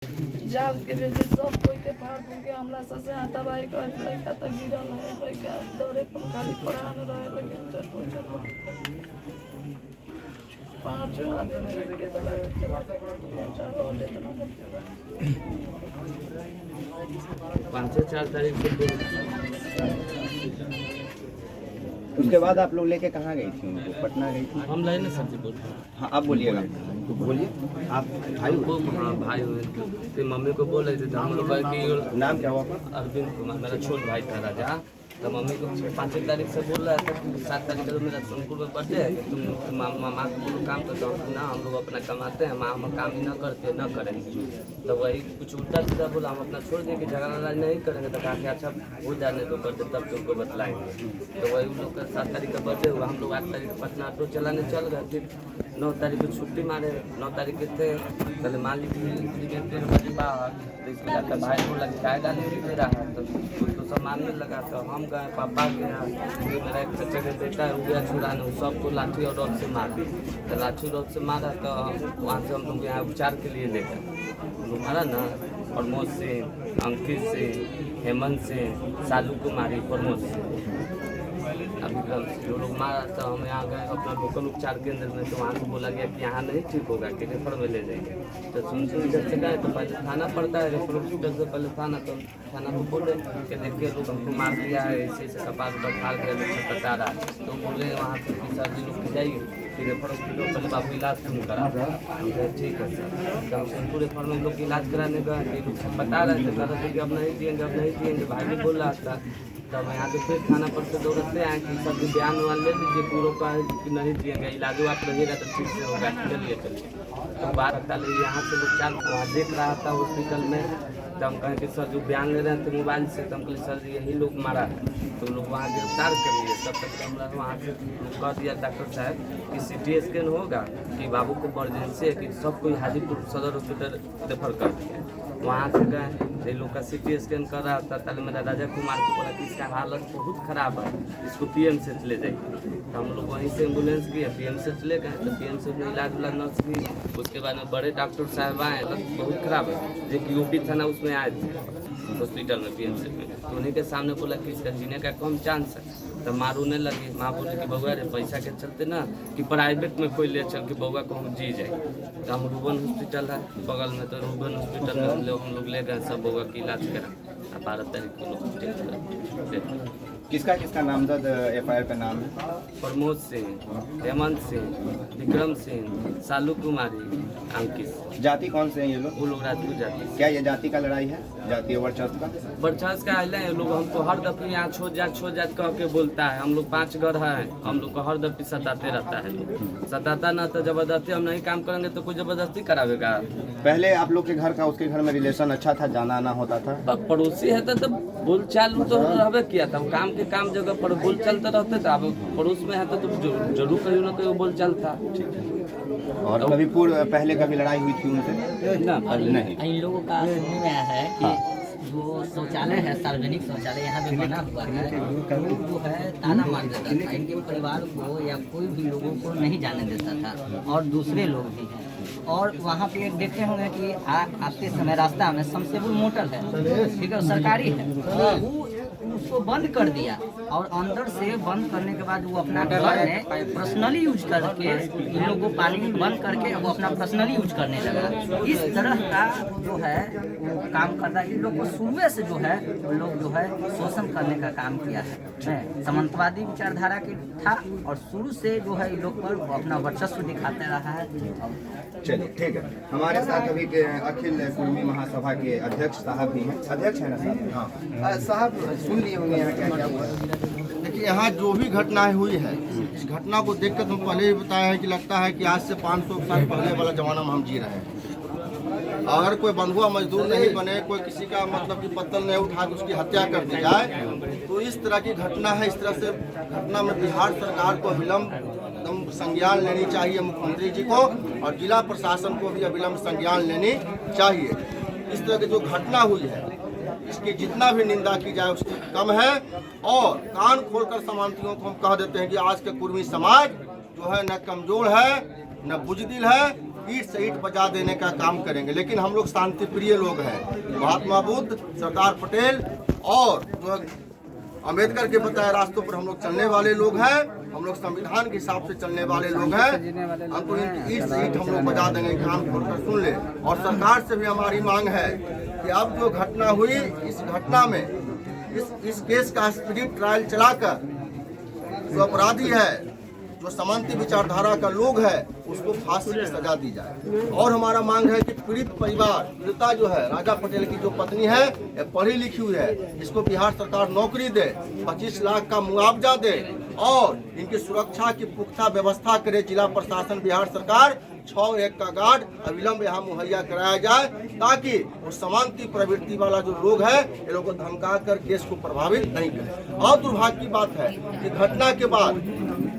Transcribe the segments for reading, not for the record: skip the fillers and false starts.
जाल के बेचे सब कोई के फाड़ फूल के हमला से हटाबाई कर लड़का त गिरल है लड़का दौरे पर खाली परान रहे लगे चल पांच आदमी के चलो ले तना 5 से 4 तारीख से उसके बाद आप लोग लेके कहाँ गई थी उनको? पटना गई थी? हम लाए ना सब्जी बोल। हाँ आप बोलिएगा, बोलिए। आप भाई हो? हाँ भाई हुए थे, मम्मी को बोल रहे थे तो हम लोग कि नाम क्या हुआ? अरविंद कुमार मेरा छोट भाई था राजा। तो मम्मी को 5 तारीख से बोल रहा था कि 7 तारीख को मेरा सोनपुर में बर्थडे है कि तुम मामा को बोलो काम करते हो ना, हम लोग अपना कमाते हैं, माँ हम काम ही ना करते न करेंगे। तो वही कुछ उल्टा सीधा बोला, हम अपना छोड़ देंगे, झगड़ा लड़ाई नहीं करेंगे। तो कहा कि अच्छा हो जाने दो करते तब तुमको बतलाएंगे। तो वही उन लोग का 7 तारीख का बर्थडे हुआ, हम लोग 8 तारीख पटना ऑटो चलाने चल गए। फिर 9 तारीख को छुट्टी मारे, 9 तारीख के थे पहले मान लीजिए 3 बजे बाहर। तो इसको जाकर भाई बोला कि चाय डाली दे रहा है तो सब मारने लगा। तो हम गए पापा के यहाँ, मेरा एक चचा का बेटा है वो गया छुड़ाने, सबको लाठी और रॉड से मार दी। तो लाठी रॉड से मारा तो वहाँ से हम लोग यहाँ उपचार के लिए ले गए। मारा ना प्रमोद सिंह, अंकित सिंह, हेमंत सिंह, सालू कुमारी, प्रमोद सिंह, अभी जो लोग मारा। तो हम यहाँ गए अपना लोकल उपचार केंद्र में। तो वहाँ से बोला गया कि यहाँ नहीं ठीक होगा कि रेफर में ले जाएंगे। तो सुनते इधर से गए तो पहले थाना पड़ता है, रेफर हॉस्पिटल से पहले थाना। तो थाना को बोले कि देखिए लोग हमको मार दिया है, ऐसे ऐसे कपास पर फाड़ दिया, लोग से बता रहा। तो बोले वहाँ से कि सर जी लोग जाइए फिर रेफर हॉस्पिटल पहले बाबू इलाज शुरू करा। हम कहे ठीक है सर। तो हम सोनपुर रेफर में लोग इलाज कराने गए, लोग बता रहे थे, कह रहे थे कि अब नहीं दिएंगे, अब नहीं दिएंगे। भाई भी बोल रहा था। तब यहाँ से फिर थाना पर से दौड़ते आए कि सब बयान वान ले लीजिए, पूरों का कि नहीं दिएंगे, इलाज आप रहिएगा तो ठीक से होगा, चलिए चलिए। तो बात डाले यहाँ से लोग चाल वहाँ देख रहा था हॉस्पिटल में। तो हम कहें कि सर जो बयान ले रहे थे मोबाइल से, तो हम कहे सर यही लोग मारा है। तो लोग वहाँ गिरफ्तार कर लिए। तब तक हमरा वहाँ से कह दिया डॉक्टर साहब कि CT स्कैन होगा कि बाबू को इमरजेंसी है कि सब कोई हाजीपुर सदर हॉस्पिटल रेफर कर दिया। वहाँ से गए, ये लोग का CT स्कैन कर रहा था। पहले मेरा राजा कुमार को बोला कि इसका हालत बहुत ख़राब है, इसको PMC ले जाइए। तो हम लोग वहीं से एम्बुलेंस किए, PMC ले गए। तो PMC में इलाज उलाज नर्स की। उसके बाद में बड़े डॉक्टर साहब आए, तो बहुत ख़राब है, जो कि OP था ना उसमें आए थे हॉस्पिटल में PMC में। तो उन्हीं के सामने बोला कि इसका जीने का कम चांस है। तो माँ रोने लगी, माँ बोले कि बउआ रे पैसा के चलते ना कि प्राइवेट में कोई ले चल के बउआ को हम जी जाए। तो हम रूबन हॉस्पिटल है बगल में, तो रूबन हॉस्पिटल में हम लोग ले गए, सब बउआ की इलाज करा। 12 तारीख को लोग किसका किसका नामजद FIR का नाम है? प्रमोद सिंह, हेमंत सिंह, विक्रम सिंह, सालू कुमारी, अंकित। जाति कौन से हैं ये लोग? वो लोग राजपूत जाति। क्या ये जाति का लड़ाई है, जातीय वर्चस्व का? वर्चस्व का है लोग हमको हर दफे यहाँ छोड़ जात कह के बोलता है। हम लोग 5 घर हैं, हम लोग को हर दफे सताते रहता है। सताता ना तो जबरदस्ती हम नहीं काम करेंगे तो कोई जबरदस्ती करावेगा। पहले आप लोग के घर का उसके घर में रिलेशन अच्छा था, जाना आना होता था? पड़ोसी है तो बोल चाल तो रहबे किया था, काम के काम जगह पर बोल चलते रहते थे। अब पड़ोस में है तो जरूर कहीं ना कहीं बोल चलता। और कभी पहले कभी लड़ाई हुई थी उनसे? ना पहले नहीं। इन लोगों का सुनने में आया है कि जो शौचालय है, सार्वजनिक शौचालय यहाँ पे बना हुआ है, वो है ताला मार देता था। इनके परिवार को या कोई भी लोगों को नहीं जाने देता था, और दूसरे लोग भी हैं। और वहाँ पे एक देखे होंगे कि आते समय रास्ता में समसेबुल मोटर है, ठीक है, सरकारी है, वो उसको बंद कर दिया। और अंदर से बंद करने के बाद वो अपना घर में पर्सनली यूज करके इन लोगों को पानी बंद करके वो अपना पर्सनली यूज करने लगा। इस तरह का जो है वो काम करता है। इन लोग को शुरू से जो है वो लोग जो है शोषण करने का काम किया है। सामंतवादी विचारधारा के था, और शुरू से जो है इन लोग पर वो अपना वर्चस्व दिखाते रहा है। चलिए ठीक है, हमारे साथ अभी के अखिल कुर्मी महासभा के अध्यक्ष साहब भी हैं। अध्यक्ष है ना साहब? हाँ साहब, सुन लिए होंगे यहाँ क्या क्या हुआ? देखिए, यहाँ जो भी घटनाएं हुई है, इस घटना को देखकर तुम पहले ही बताया है कि लगता है कि आज से 500 साल पहले वाला जमाना में हम जी रहे हैं। अगर कोई बंधुआ मजदूर नहीं बने, कोई किसी का मतलब कि पत्तल नहीं उठा के उसकी हत्या कर दी जाए, तो इस तरह की घटना है। इस तरह से घटना में बिहार सरकार को अविलंब एकदम संज्ञान लेनी चाहिए, मुख्यमंत्री जी को और जिला प्रशासन को भी अविलंब संज्ञान लेनी चाहिए। इस तरह की जो घटना हुई है, इसकी जितना भी निंदा की जाए उसकी कम है। और कान खोलकर समांतियों को हम कह देते हैं कि आज के कुर्मी समाज जो है न कमजोर है न बुजदिल है, ईंट से ईंट बजा देने का काम करेंगे। लेकिन हम लोग शांति प्रिय लोग हैं। महात्मा बुद्ध, सरदार पटेल और जो अम्बेडकर के बताए रास्तों पर हम लोग चलने वाले लोग हैं। हम लोग संविधान के हिसाब से चलने वाले लोग हैं। हमको ईंट से ईंट हम लोग बजा देंगे, कान खोलकर सुन ले। और सरकार से भी हमारी मांग है कि अब जो घटना हुई, इस घटना में इस केस का स्पिरिट ट्रायल चलाकर जो अपराधी है, जो समांती विचारधारा का लोग है, उसको फांसी की सजा दी जाए। और हमारा मांग है कि पीड़ित परिवार, पीड़िता जो है राजा पटेल की जो पत्नी है, ये पढ़ी लिखी हुई है, इसको बिहार सरकार नौकरी दे, 25 लाख का मुआवजा दे और इनकी सुरक्षा की पुख्ता व्यवस्था करे। जिला प्रशासन, बिहार सरकार 6-1 का गार्ड अविलंब यहाँ मुहैया कराया जाए, ताकि वो समांती प्रवृत्ति वाला जो लोग है, ये लोग को धमका कर केस को प्रभावित नहीं करे। और दुर्भाग्य की बात है कि घटना के बाद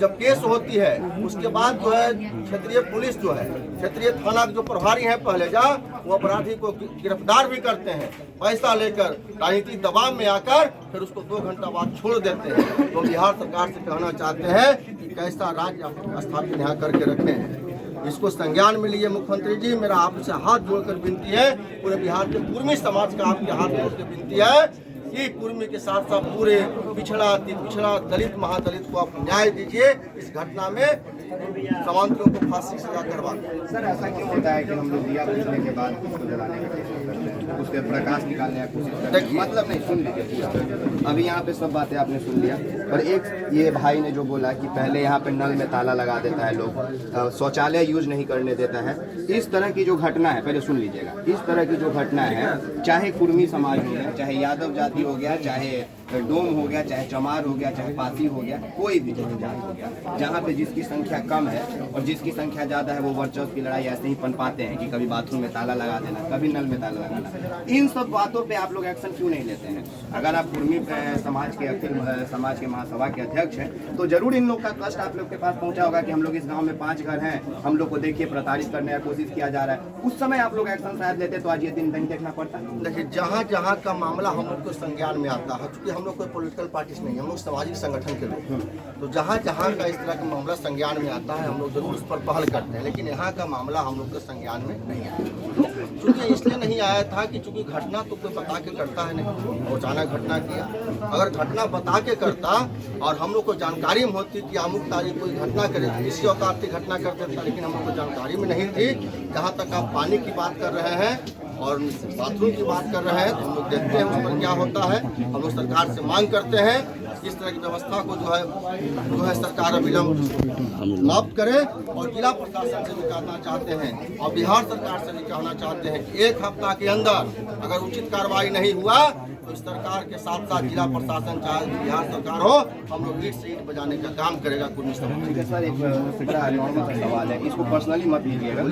जब केस होती है, उसके बाद जो है क्षेत्रीय पुलिस जो है, क्षेत्रीय थाना के जो प्रभारी हैं, पहले जा वो अपराधी को गिरफ्तार भी करते हैं, पैसा लेकर राजनीतिक दबाव में आकर फिर उसको 2 घंटा बाद छोड़ देते हैं। तो बिहार सरकार से कहना चाहते हैं कि कैसा राज्य स्थापित यहाँ करके रखे हैं, इसको संज्ञान में लिए। मुख्यमंत्री जी, मेरा आपसे हाथ जोड़कर विनती है, पूरे बिहार के कुर्मी समाज का आपके हाथ जोड़कर विनती है कि कुर्मी के साथ साथ पूरे पिछड़ा, अति पिछड़ा, दलित, महादलित को आप न्याय दीजिए। इस घटना में समांतरियों को फांसी की सजा करवा दें। सर, ऐसा क्यों होता है कि हम लोग दिया बुझने के बाद उसको जलाने का कोशिश करते हैं, उसके प्रकाश निकालने की कोशिश करते हैं? मतलब नहीं, सुन लीजिए, अभी यहाँ पे सब बातें आपने सुन लिया, पर एक ये भाई ने जो बोला कि पहले यहाँ पे नल में ताला लगा देता है, लोग शौचालय यूज नहीं करने देता है। इस तरह की जो घटना है, पहले सुन लीजिएगा, इस तरह की जो घटना है, चाहे कुर्मी समाज हो गया, चाहे यादव जाति हो गया, चाहे डोम हो गया, चाहे चमार हो गया, चाहे पासी हो गया, कोई भी जनजाति हो गया, जहाँ पे जिसकी संख्या कम है और जिसकी संख्या ज़्यादा है, वो वर्चस्व की लड़ाई ऐसे ही पनपाते हैं कि कभी बाथरूम में ताला लगा देना, कभी नल में ताला लगाना। इन सब बातों पे आप लोग एक्शन क्यों नहीं लेते हैं? अगर आप कुर्मी समाज के अखिल समाज के महासभा के अध्यक्ष हैं, तो जरूर इन लोग का कष्ट आप लोग के पास पहुंचा होगा कि हम लोग इस गाँव में 5 घर हैं, हम लोग को देखिए प्रताड़ित करने का कोशिश किया जा रहा है। उस समय आप लोग एक्शन शायद लेते तो आज ये दिन नहीं देखना पड़ता। देखिए, जहाँ जहाँ का मामला हम लोग को संज्ञान में आता है, क्योंकि हम लोग कोई पॉलिटिकल पार्टी नहीं, हम लोग सामाजिक संगठन के लोग हैं, तो जहाँ जहाँ का इस तरह का मामला संज्ञान में आता है, हम लोग जरूर उस पर पहल करते हैं। लेकिन यहाँ का मामला हम लोग के संज्ञान में नहीं आया। चूँकि इसलिए नहीं आया था कि चूँकि घटना तो कोई बता के करता है नहीं, और अचानक घटना किया। अगर घटना बता के करता और हम लोग को जानकारी में होती कि अमुक तारीख कोई घटना करे, किसी औकात की घटना कर देता, लेकिन हम लोग को जानकारी में नहीं थी। जहाँ तक आप पानी की बात कर रहे हैं और बाथरूम की बात कर रहे हैं, तो हम लोग देखते हैं उस पर क्या होता है। हम लोग सरकार से मांग करते हैं इस तरह की व्यवस्था को जो है सरकार अविलंब समाप्त करे। और जिला प्रशासन से भी कहना चाहते हैं और बिहार सरकार से भी कहना चाहते हैं कि 1 हफ्ता के अंदर अगर उचित कार्रवाई नहीं हुआ तो इस सरकार के साथ साथ जिला प्रशासन, चाहे बिहार सरकार हो, हम लोग ईंट से ईंट बजाने का काम करेगा कुर्मी समाज। ठीक है सर, एक बड़ा नॉर्मल सा सवाल है, इसको पर्सनली मत लीजिएगा।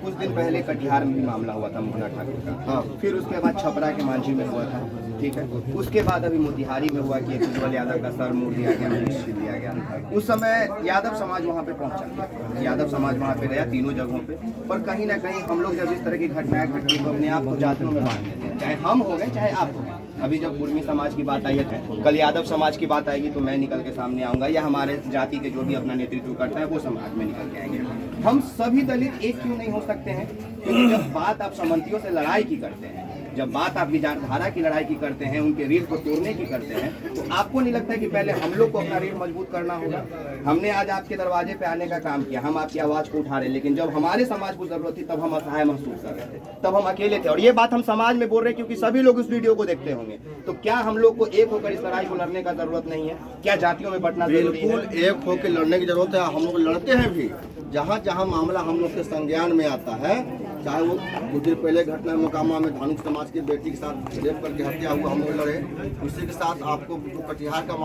कुछ दिन पहले कटिहार में भी मामला हुआ था मोहना ठाकुर का, हाँ, फिर उसके बाद छपरा के मांझी में हुआ था, ठीक है, उसके बाद अभी मोतिहारी में हुआ कि एक उज्ज्वल यादव का सर मुड़ दिया गया, दिया गया। उस समय यादव समाज वहाँ पे पहुँचा, यादव समाज वहाँ पे गया तीनों जगहों पे, पर कहीं ना कहीं हम लोग जब इस तरह की घटनाएं घटती तो अपने आप को जातियों में बांट लेते हैं, चाहे हम हो गए चाहे आप हो गए। अभी जब कुर्मी समाज की बात आई है, कल यादव समाज की बात आएगी तो मैं निकल के सामने आऊँगा, या हमारे जाति के जो भी अपना नेतृत्व करता है वो समाज में निकल के आएंगे। हम सभी दलित एक क्यों नहीं हो सकते हैं? क्योंकि जब बात आप सामंतियों से लड़ाई की करते हैं, जब बात आप विचारधारा की लड़ाई की करते हैं, उनके रीढ़ को तोड़ने की करते हैं, तो आपको नहीं लगता है कि पहले हम लोग को अपना रीढ़ मजबूत करना होगा? हमने आज आपके दरवाजे पे आने का काम किया, हम आपकी आवाज़ को उठा रहे, लेकिन जब हमारे समाज को जरूरत थी तब हम असहाय महसूस कर रहे थे, तब हम अकेले थे। और ये बात हम समाज में बोल रहे हैं क्योंकि सभी लोग इस वीडियो को देखते होंगे। तो क्या हम लोग को एक होकर इस लड़ाई को लड़ने का जरूरत नहीं है? क्या जातियों में बंटना जरूरी है? बिल्कुल एक होकर लड़ने की जरूरत है। हम लोग लड़ते हैं भी, जहाँ जहाँ मामला हम लोग के संज्ञान में आता है, चाहे वो कुछ दिन पहले घटना मोकामा में धानुक समाज की बेटी के साथ रेप करके हत्या हुआ, हम लोग लड़े। उसी के साथ आपको जो कटिहार का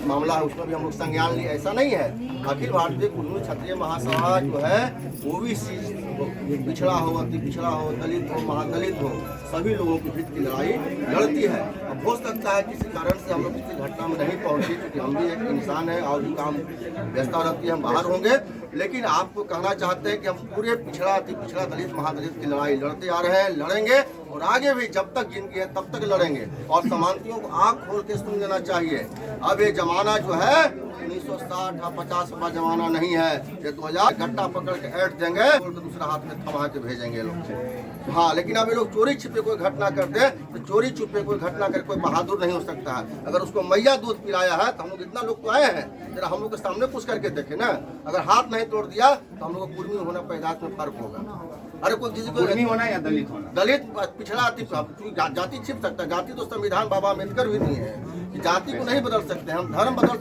मामला है उसमें भी हम लोग संज्ञान लिए। ऐसा नहीं है, अखिल भारतीय कुर्मी क्षत्रिय महासभा जो है ओबीसी, पिछड़ा हो, अति पिछड़ा हो, दलित हो, महादलित हो, सभी लोगों की हित की लड़ाई लड़ती है। अब हो सकता है किसी कारण से हम लोग किसी घटना में नहीं पहुंचे, क्योंकि हम भी एक इंसान है और भी काम व्यस्तता रहती है, हम बाहर होंगे। लेकिन आपको कहना चाहते हैं कि हम पूरे पिछड़ा, अति पिछड़ा, दलित, महादलित की लड़ाई लड़ते आ रहे हैं, लड़ेंगे। और और आगे भी जब तक जिंदगी है तब तक लड़ेंगे। और समानतियों को आँख खोल के सुन लेना चाहिए। अब ये जमाना जो है 1960 या 50 का जमाना नहीं है। ये 2000 गट्टा पकड़ के ऐठ देंगे और दूसरा हाथ में थमा के भेजेंगे लोग। हाँ, लेकिन अब ये लोग चोरी छिपे कोई घटना कर दे तो चोरी छुपे कोई घटना कर कोई बहादुर नहीं हो सकता है। अगर उसको मैया दूध पिलाया है तो हम लोग इतना लोग तो आए हैं, जरा हम लोग के सामने पूछ करके देखे ना। अगर हाथ नहीं तोड़ दिया तो हम लोग को कुर्मी होना पैदाश में फर्क होगा। अरे कोई किसी को कुर्मी होना या दलित होना, दलित पिछड़ा जाति छिप सकता है। जाति तो संविधान बाबा अम्बेडकर भी नहीं है कि जाति को नहीं बदल सकते, हम धर्म बदल